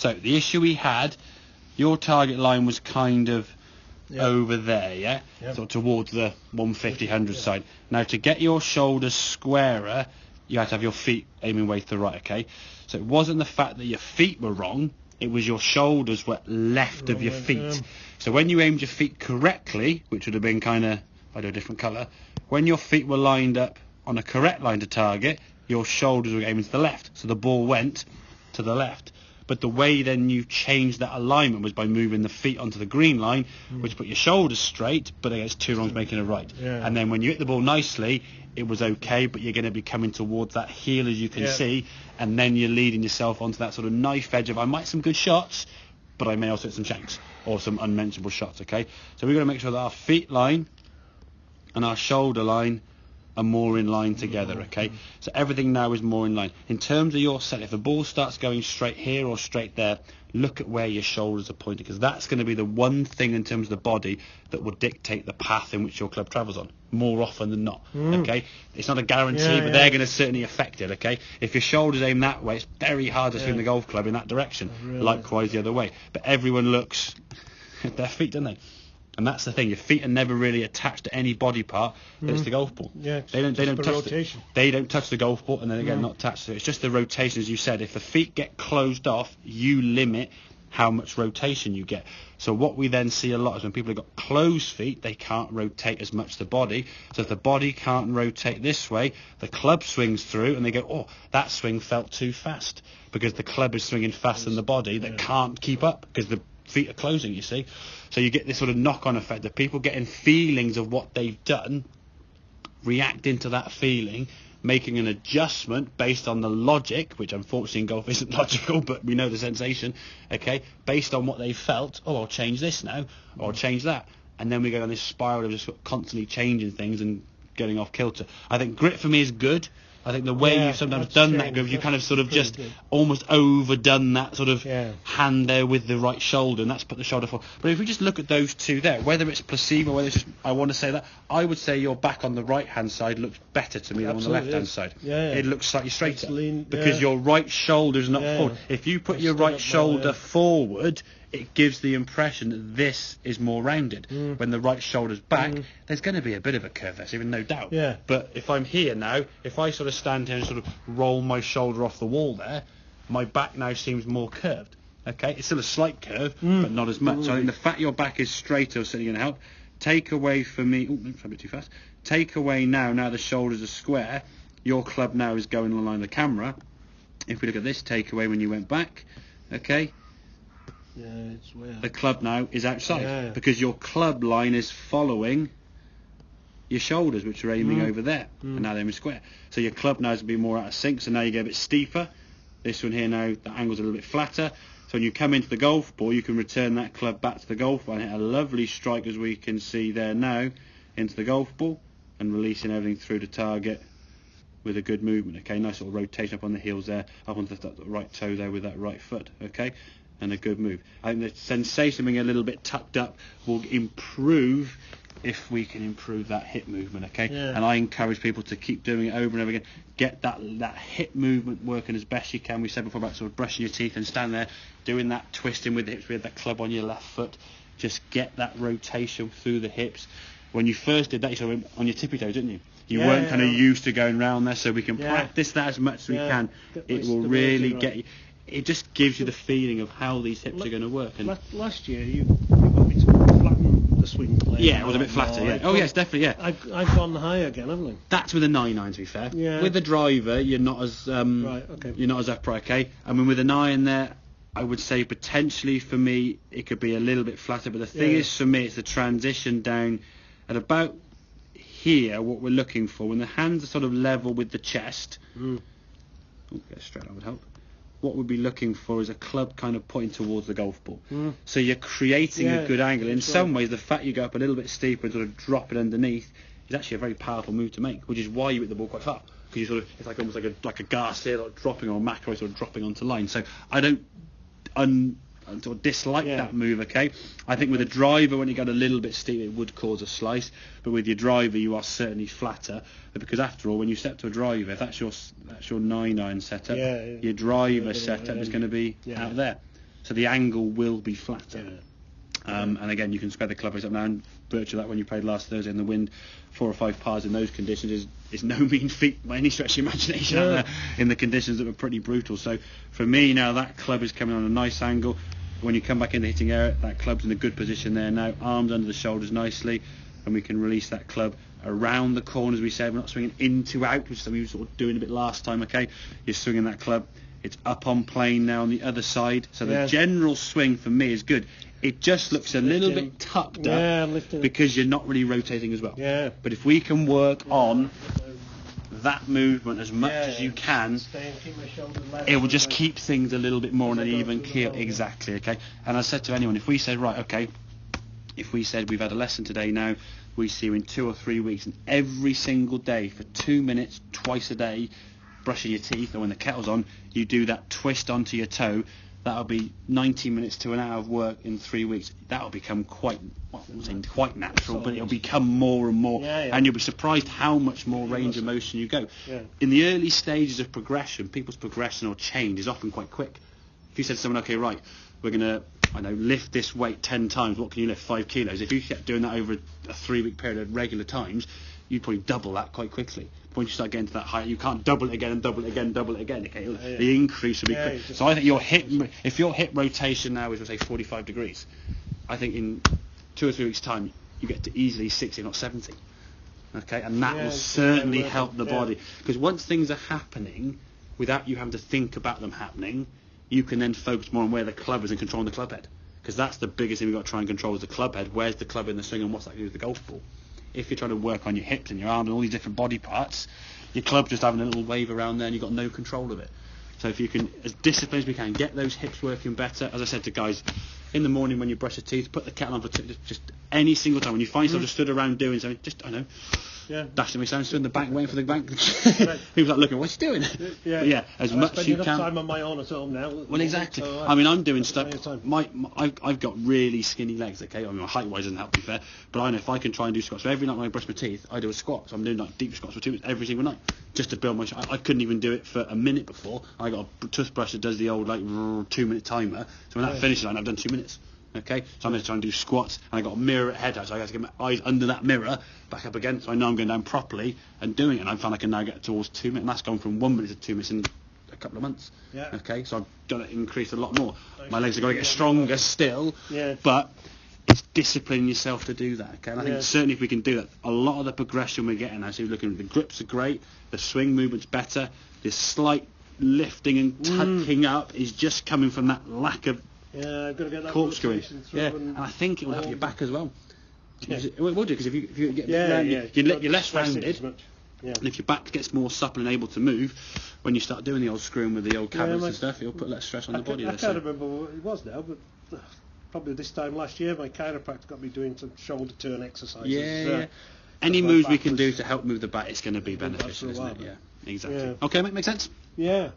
So the issue we had, your target line was kind of over there, Yep. sort of towards the 150, 100 side. Now to get your shoulders squarer, you had to have your feet aiming way to the right, okay? So it wasn't the fact that your feet were wrong, it was your shoulders were left of your feet. So when you aimed your feet correctly, which would have been kind of, I do a different colour, when your feet were lined up on a correct line to target, your shoulders were aiming to the left. So the ball went to the left. But the way then you changed that alignment was by moving the feet onto the green line, which put your shoulders straight, but against two wrongs making a right. Yeah. And then when you hit the ball nicely, it was okay, but you're going to be coming towards that heel, as you can see, and then you're leading yourself onto that sort of knife edge of, I might hit some good shots, but I may also hit some shanks or some unmentionable shots, okay? So we've got to make sure that our feet line and our shoulder line are more in line together, okay? So everything now is more in line. In terms of your set, if the ball starts going straight here or straight there, look at where your shoulders are pointing, because that's going to be the one thing in terms of the body that will dictate the path in which your club travels on, more often than not, okay? It's not a guarantee, but they're going to certainly affect it, okay? If your shoulders aim that way, it's very hard to swing the golf club in that direction, likewise the other way. But everyone looks at their feet, don't they? And that's the thing. Your feet are never really attached to any body part. It's the golf ball. Yeah, they don't touch rotation. They don't touch the golf ball, and then again not attached to it. It's just the rotation, as you said. If the feet get closed off, you limit how much rotation you get. So what we then see a lot is when people have got closed feet, they can't rotate as much the body. So if the body can't rotate this way, the club swings through, and they go, oh, that swing felt too fast, because the club is swinging faster than the body that can't keep up because the feet are closing, you see. So you get this sort of knock-on effect of people getting feelings of what they've done, reacting to that feeling, making an adjustment based on the logic, which unfortunately in golf isn't logical, but we know the sensation, okay, based on what they felt. Oh, I'll change this now, or I'll change that. And then we go on this spiral of just constantly changing things and getting off kilter. I think grit for me is good. I think the way you've sometimes done that, you kind of sort of just almost overdone that sort of hand there with the right shoulder, and that's put the shoulder forward. But if we just look at those two there, whether it's placebo, whether it's just, I want to say that, I would say your back on the right-hand side looks better to me than on the left-hand side. It looks slightly straighter because your right shoulder's not forward. If you put your right shoulder forward, it gives the impression that this is more rounded. When the right shoulder's back, there's going to be a bit of a curve there, even no doubt. But if I'm here now, if I sort of stand here and sort of roll my shoulder off the wall there, my back now seems more curved. Okay, it's still a slight curve, but not as much. So I think the fact your back is straighter is certainly going to help. Take away for me, a bit too fast. Take away now the shoulders are square, your club now is going along the line of the camera. If we look at this takeaway when you went back, okay, it's weird. The club now is outside because your club line is following your shoulders, which are aiming over there, and now they're aiming square. So your club now has to be more out of sync, so now you get a bit steeper. This one here now, the angle's a little bit flatter. So when you come into the golf ball, you can return that club back to the golf ball and hit a lovely strike, as we can see there now, into the golf ball, and releasing everything through the target with a good movement. Okay, nice little rotation up on the heels there, up onto the right toe there with that right foot. Okay. And a good move. I think the sensation being a little bit tucked up will improve if we can improve that hip movement, okay? And I encourage people to keep doing it over and over again. Get that hip movement working as best you can. We said before about sort of brushing your teeth and stand there doing that twisting with the hips with that club on your left foot. Just get that rotation through the hips. When you first did that, you sort of on your tippy toes, didn't you? You weren't kind of used to going round there, so we can practice that as much as we can. It will really get you. It just gives you the feeling of how these hips are going to work. And last year you got me to flatten the swing plane. Yeah, it was a bit flatter. Oh yes, definitely. Yeah, I've gone higher again, haven't I? That's with a 9-iron, to be fair. Yeah. With the driver, you're not as you're not as upright. Okay. I mean, with an iron there, I would say potentially for me it could be a little bit flatter. But the thing is, for me, it's the transition down at about here. What we're looking for when the hands are sort of level with the chest. Get straight on would help. What we'd be looking for is a club kind of pointing towards the golf ball. So you're creating a good angle. In some ways, the fact you go up a little bit steeper and sort of drop it underneath is actually a very powerful move to make, which is why you hit the ball quite far. Because you sort of, it's like almost like a Garcia like dropping, or a McIlroy sort of dropping onto line. So I don't sort of dislike that move, okay? I think with a driver, when you got a little bit steep, it would cause a slice. But with your driver, you are certainly flatter. But because after all, when you step to a driver, if that's your 9-iron setup, your driver setup is going to be out there. so the angle will be flatter. Yeah. And again, you can spread the club face up now, and virtue of that, when you played last Thursday in the wind, 4 or 5 pars in those conditions is no mean feat by any stretch of imagination out there in the conditions that were pretty brutal. So for me now, that club is coming on a nice angle. When you come back in the hitting area, that club's in a good position there now, arms under the shoulders nicely, and we can release that club around the corners. We said we're not swinging in to out, which is something we were sort of doing a bit last time. Okay, you're swinging that club, it's up on plane now on the other side, so the general swing for me is good. It just looks a little bit tucked up because you're not really rotating as well. Yeah. But if we can work on that movement as much as you can, it will just keep things a little bit more on an even keel. Exactly, okay? And I said to anyone, if we said, right, okay, if we said we've had a lesson today now, we see you in 2 or 3 weeks, and every single day for 2 minutes, twice a day, brushing your teeth, or when the kettle's on, you do that twist onto your toe, that'll be 90 minutes to an hour of work in 3 weeks. That'll become quite natural, but it'll become more and more, and you'll be surprised how much more range of motion you go. In the early stages of progression, people's progression or change is often quite quick. If you said to someone, okay, right, we're going to, lift this weight 10 times, what can you lift? 5 kilos. If you kept doing that over a 3-week period at regular times, you'd probably double that quite quickly. Once you start getting to that height, you can't double it again and double it again and double it again. Okay, the increase will be quick. So I think if your hip rotation now is, let's say, 45 degrees, I think in 2 or 3 weeks' time you get to easily 60, not 70. Okay, and that will certainly help the body, because once things are happening without you having to think about them happening, you can then focus more on where the club is and controlling the club head, because that's the biggest thing we've got to try and control is the club head. Where's the club in the swing and what's that do with the golf ball? If you're trying to work on your hips and your arms and all these different body parts, your club's just having a little wave around there and you've got no control of it. So if you can, as disciplined as we can, get those hips working better. As I said to guys, in the morning when you brush your teeth, put the kettle on for just any single time. When you find yourself just stood around doing something, just, dashing me sound, stood in the bank, waiting for the bank. People are looking, what's he doing? As much as you can. Time on my own at home now. Well, exactly. I'm doing stuff. I've got really skinny legs. Okay, my height-wise doesn't help, to be fair. But I know if I can try and do squats. So every night when I brush my teeth, I do a squat. So I'm doing like deep squats for 2 minutes every single night, just to build my. I couldn't even do it for a minute before. I got a toothbrush that does the old 2-minute timer. So when that finishes, I've done 2 minutes. Okay, so I'm going to try and do squats, and I got a mirror at head height, so I got to get my eyes under that mirror, back up again, so I know I'm going down properly and doing it, and I found I can now get towards 2 minutes, and that's gone from 1 minute to 2 minutes in a couple of months. Okay, so I've done it increase a lot more. My legs are going to get stronger still, but it's disciplining yourself to do that. Okay, and I think certainly if we can do that, a lot of the progression we're getting now, so you're looking at the grips are great, the swing movement's better, the slight lifting and tucking up is just coming from that lack of I've got to get that corkscrewing. And I think it will help your back as well. It will do, because if you get you're less rounded, and if your back gets more supple and able to move, when you start doing the old screwing with the old cabinets and stuff, it'll put less stress on the body. I can't remember what it was now, but probably this time last year, my chiropractor got me doing some shoulder turn exercises. Any moves we can do to help move the back, it's going to be beneficial, isn't it? Yeah, exactly. Okay, mate, make sense? Yeah.